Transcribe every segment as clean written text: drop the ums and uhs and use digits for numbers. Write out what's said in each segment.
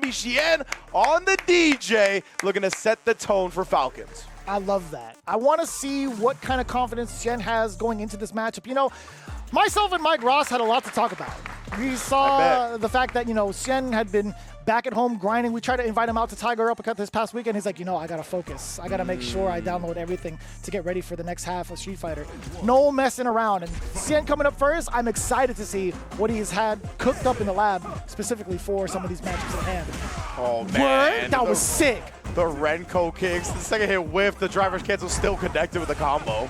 be Xian on the DJ, looking to set the tone for Falcons. I love that. I want to see what kind of confidence Xian has going into this matchup. You know, myself and Mike Ross had a lot to talk about. We saw the fact that, you know, Xian had been back at home grinding. We tried to invite him out to Tiger Uppercut this past weekend. He's like, you know, I got to focus. I got to make sure I download everything to get ready for the next half of Street Fighter. No messing around. And Xian coming up first, I'm excited to see what he's had cooked up in the lab specifically for some of these matchups at hand. Oh, man. That was sick. The Renko kicks, the second hit whiff, the driver's cancel still connected with the combo.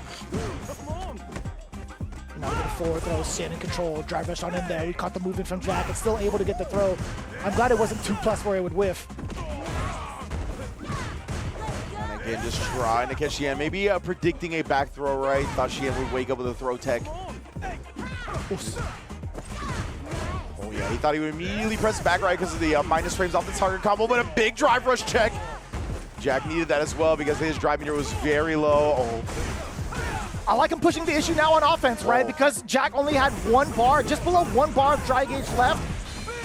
Now the forward throw, Xian in control, drive rush on in there. He caught the movement from JAK and still able to get the throw. I'm glad it wasn't 2+ where it would whiff. And again, just trying to catch Xian. Maybe predicting a back throw, right? Thought Xian would wake up with a throw tech. Oh yeah, he thought he would immediately press back right because of the minus frames off the target combo, but a big drive rush check. JAK needed that as well because his drive meter was very low. Oh. I like him pushing the issue now on offense, right? Because JAK only had 1 bar, just below 1 bar of dry gauge left.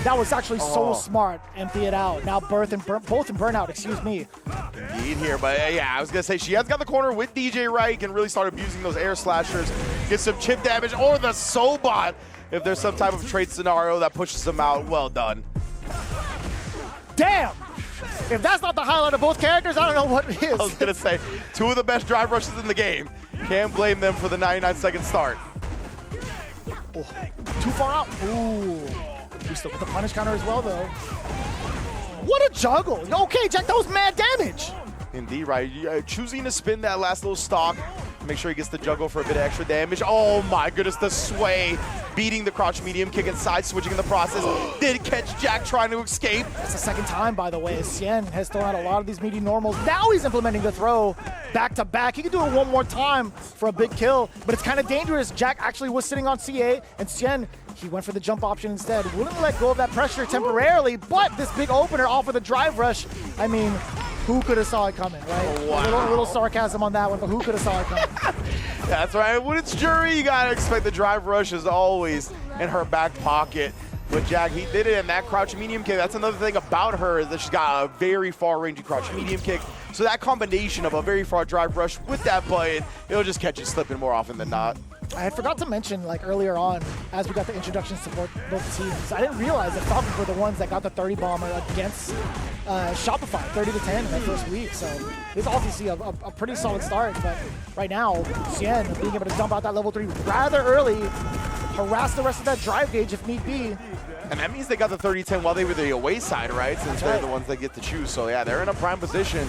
That was actually so smart. Empty it out. Now both in burnout, excuse me. Indeed here, but yeah, I was going to say, she has got the corner with DJ right, can really start abusing those air slashers, get some chip damage, or the Sobot if there's some type of trade scenario that pushes them out. Well done. Damn! If that's not the highlight of both characters, I don't know what is. I was going to say, 2 of the best drive rushes in the game. Can't blame them for the 99-second start. Oh, too far out. Ooh. We still get the punish counter as well, though. What a juggle. Okay, JAK, that was mad damage. Indeed, right. Choosing to spin that last little stock. Make sure he gets the juggle for a bit of extra damage. Oh my goodness, the sway. Beating the crouch medium kick and side switching in the process. Did catch JAK trying to escape. It's the second time, by the way. Xian has thrown out a lot of these medium normals. Now he's implementing the throw back to back. He can do it one more time for a big kill, but it's kind of dangerous. JAK actually was sitting on CA, and Xian, he went for the jump option instead. Wouldn't let go of that pressure temporarily, but this big opener off of the drive rush, I mean, who could have saw it coming, right? Oh, wow. A little sarcasm on that one, but who could have saw it coming? That's right. When it's Juri, you gotta expect the drive rush is always in her back pocket. But JAK, he did it in that crouch medium kick. That's another thing about her, is that she's got a very far-ranging crouch medium kick. So that combination of a very far drive rush with that button, it'll just catch you slipping more often than not. I had forgot to mention, like earlier on, as we got the introductions to both teams, I didn't realize that Falcons were the ones that got the 30 bomber against Shopify, 30-10 in that first week. So it's obviously a pretty solid start. But right now, Xian being able to dump out that level 3 rather early, harass the rest of that drive gauge if need be. And that means they got the 30-10 while they were the away side, right? Since they're the ones that get to choose. So yeah, they're in a prime position.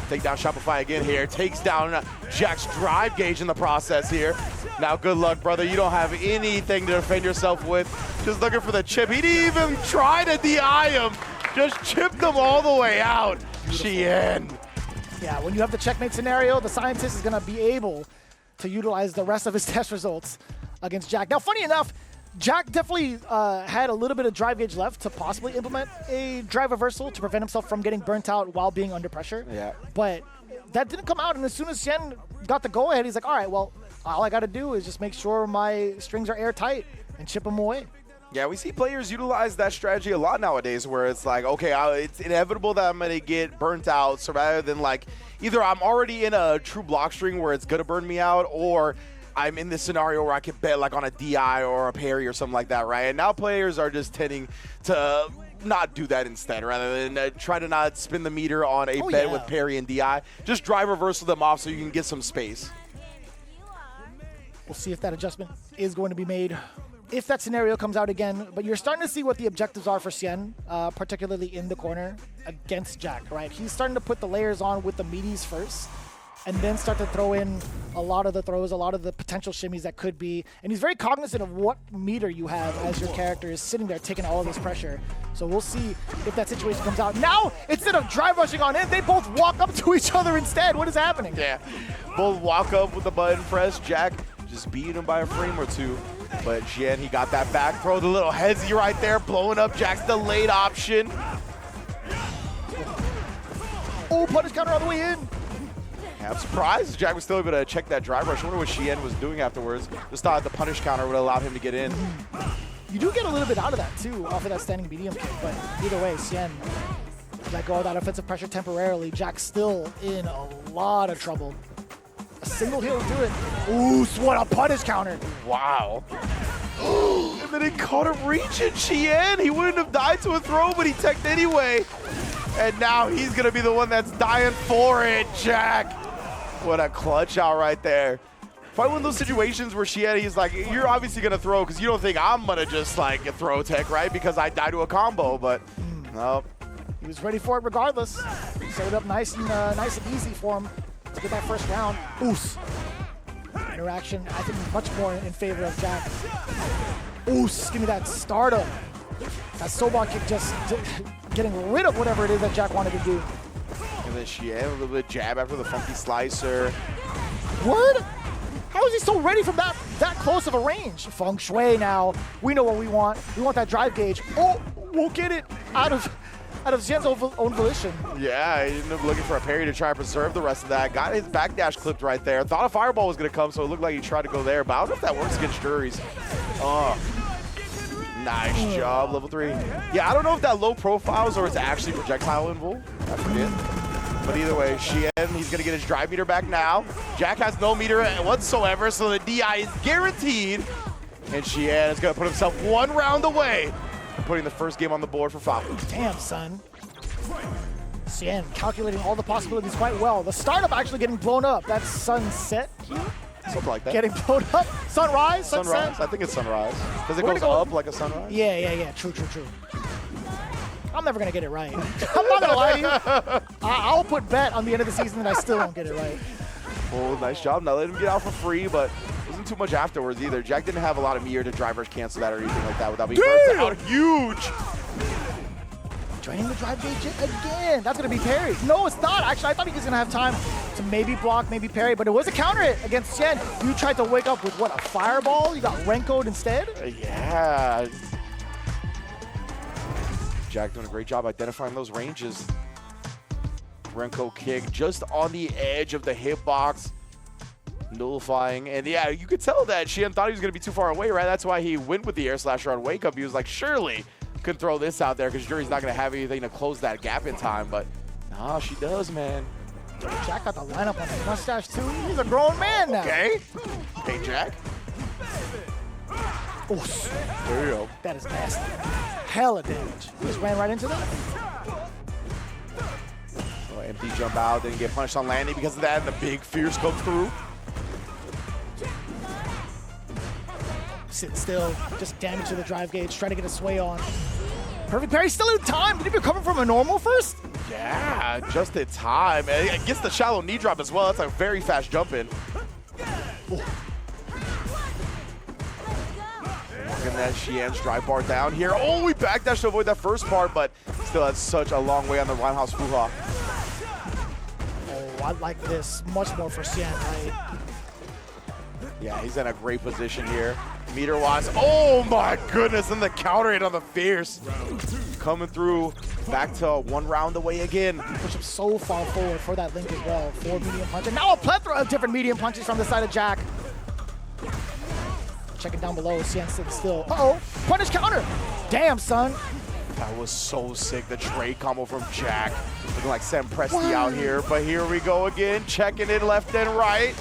Take down Shopify again here. Takes down JAK's drive gauge in the process here. Now, good luck, brother. You don't have anything to defend yourself with. Just looking for the chip. He didn't even try to DI him. Just chipped him all the way out. Xian. Yeah, when you have the checkmate scenario, the scientist is going to be able to utilize the rest of his test results against JAK. Now, funny enough, JAK definitely had a little bit of drive gauge left to possibly implement a drive reversal to prevent himself from getting burnt out while being under pressure. Yeah. But that didn't come out, and as soon as Xian got the go-ahead, he's like, all right, well, all I got to do is just make sure my strings are airtight and chip them away. Yeah, we see players utilize that strategy a lot nowadays, where it's like, okay, it's inevitable that I'm going to get burnt out, so rather than like, either I'm already in a true block string where it's going to burn me out, or I'm in this scenario where I can bet like on a DI or a parry or something like that, right? And now players are just tending to not do that instead, rather than try to not spin the meter on a bet with parry and DI. Just drive reversal them off so you can get some space. We'll see if that adjustment is going to be made if that scenario comes out again. But you're starting to see what the objectives are for Xian, particularly in the corner against JAK, right? He's starting to put the layers on with the meaties first, and then start to throw in a lot of the throws, a lot of the potential shimmies that could be. And he's very cognizant of what meter you have as your character is sitting there taking all of this pressure. So we'll see if that situation comes out. Now, instead of drive rushing on in, they both walk up to each other instead. What is happening? Yeah, both walk up with the button press. JAK just beat him by a frame or two. But Xian, he got that back throw, the little headsy right there, blowing up JAK's delayed option. Oh, punish counter all the way in. Yeah, I'm surprised JAK was still able to check that drive rush. I wonder what Xian was doing afterwards. Just thought the punish counter would allow him to get in. You do get a little bit out of that too, off of that standing medium kick, but either way, Xian let go of that offensive pressure temporarily. Jack's still in a lot of trouble. A single heal will do it. Ooh, what a punish counter. Wow. And then it caught him reaching. Xian, he wouldn't have died to a throw, but he teched anyway. And now he's going to be the one that's dying for it, JAK. What a clutch out right there. Probably one of those situations where Xian, he's like, you're obviously going to throw because you don't think I'm going to just like throw tech, right? Because I died to a combo, but no. He was ready for it regardless. Set it up nice and easy for him to get that first round. Oos. Interaction, I think, much more in favor of JAK. Oos, give me that startup. That Soba kick just getting rid of whatever it is that JAK wanted to do. And then Xian, a little bit of jab after the funky slicer. What? How is he so ready from that close of a range? Feng Shui now. We know what we want. We want that drive gauge. Oh, we'll get it out of Xian's own volition. Yeah, he ended up looking for a parry to try and preserve the rest of that. Got his backdash clipped right there. Thought a fireball was going to come, so it looked like he tried to go there. But I don't know if that works against Juri's. Oh, nice job, level 3. Yeah, I don't know if that low profiles or it's actually projectile invul. I forget. But either way, Xian, he's going to get his drive meter back now. JAK has no meter whatsoever, so the DI is guaranteed. And Xian is going to put himself one round away from putting the first game on the board for Falcons. Damn, son. Xian calculating all the possibilities quite well. The startup actually getting blown up. That's sunset here? Something like that. Getting blown up. Sunrise? Sunrise? I think it's sunrise. Because it goes up like a sunrise. Yeah. True. I'm never going to get it right. I'm not going to lie to you. I'll put bet on the end of the season that I still won't get it right. Oh, nice job. Now let him get out for free, but wasn't too much afterwards either. JAK didn't have a lot of meter to drivers cancel that or anything like that without being burst out. Huge! Draining the drive gauge again. That's going to be parry. No, it's not. Actually, I thought he was going to have time to maybe block, maybe parry, but it was a counter hit against Xian. You tried to wake up with, what, a fireball? You got Renko'd instead? Yeah. JAK doing a great job identifying those ranges. Renko kick just on the edge of the hitbox, nullifying. And yeah, you could tell that Xian thought he was going to be too far away, right? That's why he went with the air slasher on wake up. He was like, surely could throw this out there because Juri's not going to have anything to close that gap in time. But nah, she does, man. JAK got the lineup on his mustache too. He's a grown man now. Okay, JAK. Oh, there you go. that is nasty. Hella damage. Just ran right into that. Oh, empty jump out, didn't get punished on landing because of that, and the big fierce come through. Sitting still, just damage to the drive gauge, trying to get a sway on. Perfect parry, still in time. Did he recover from a normal first? Yeah, just in time. And it gets the shallow knee drop as well. That's a very fast jump in. Looking at Xian's drive bar down here. Oh, we backdash to avoid that first part, but still has such a long way on the roundhouse Fuha. Oh, I like this much more for Xian, right? Yeah, he's in a great position here. Meter-wise, oh my goodness, and the counter hit on the fierce. Coming through, back to 1 round away again. Push him so far forward for that link as well. 4 medium punch, and now a plethora of different medium punches from the side of JAK. Checking down below, Xian sitting still. Uh-oh, punish counter. Damn, son. That was so sick, the trade combo from JAK. Looking like Sam Presti out here, but here we go again, checking it left and right.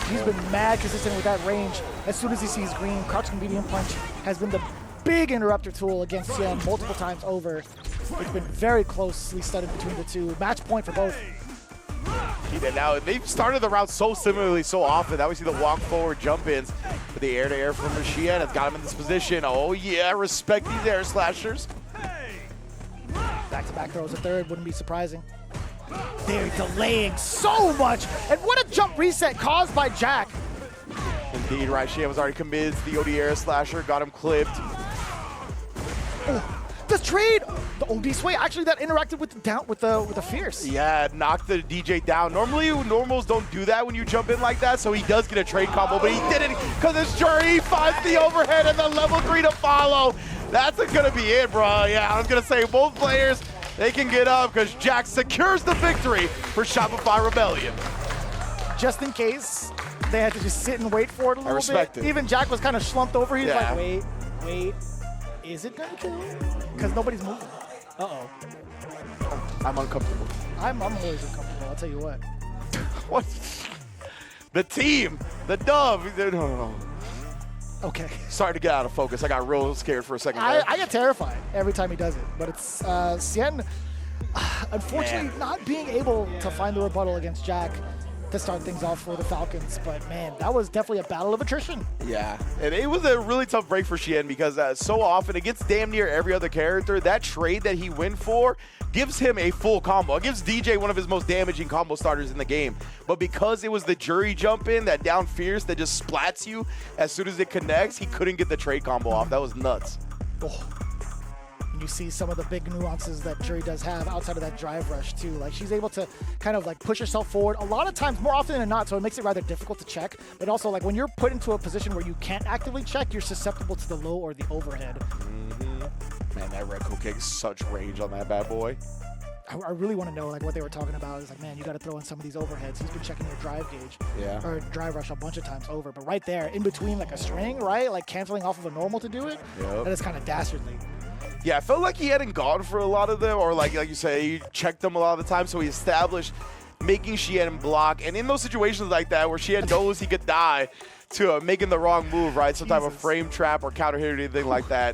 He's been mad consistent with that range. As soon as he sees green, crouching medium punch has been the big interrupter tool against Xian multiple times over. It's been very closely studied between the two. Match point for both. Now, they've started the route so similarly so often. Now we see the walk forward jump ins. But the air to air from Xian has got him in this position. Oh yeah, respect these air slashers. Back-to-back throws a third, wouldn't be surprising. They're delaying so much. And what a jump reset caused by JAK. Indeed, right. Xian was already committed to the OD air slasher, got him clipped. Oh, the trade, the OD sway, actually that interacted with the fierce. Yeah, knocked the DJ down. Normally, normals don't do that when you jump in like that, so he does get a trade combo, but he didn't because it's Juri finds the overhead and the level 3 to follow. That's going to be it, bro. Yeah, I was going to say both players, they can get up because JAK secures the victory for Shopify Rebellion. Just in case they had to just sit and wait for it a little bit. I respect it. Even JAK was kind of slumped over. He's like, wait, is it going to kill? Because nobody's moving. Uh-oh. I'm uncomfortable. I'm always uncomfortable, I'll tell you what. What? The team, the dub. No. Okay. Sorry to get out of focus. I got real scared for a second. I get terrified every time he does it, but it's Xian, unfortunately, not being able to find the rebuttal against JAK to start things off for the Falcons. But man, that was definitely a battle of attrition. Yeah, and it was a really tough break for Xian because so often against damn near every other character, that trade that he went for gives him a full combo. It gives Dee Jay one of his most damaging combo starters in the game. But because it was the Juri jump in, that down fierce that just splats you as soon as it connects, he couldn't get the trade combo off. That was nuts. Oh. And you see some of the big nuances that Juri does have outside of that drive rush too. Like she's able to kind of like push herself forward a lot of times, more often than not, so it makes it rather difficult to check. But also like when you're put into a position where you can't actively check, you're susceptible to the low or the overhead. Man, that red cool kick, such range on that bad boy. I really want to know like what they were talking about. It's like, man, you got to throw in some of these overheads. He's been checking your drive gauge, or drive rush a bunch of times over. But right there, in between like a string, right, like canceling off of a normal to do it, that is kind of dastardly. Yeah, I felt like he hadn't gone for a lot of them, or like you say, he checked them a lot of the time, so he established making Xian block. And in those situations like that where Xian knows he could die to making the wrong move, right, some type of frame trap or counter hit or anything like that,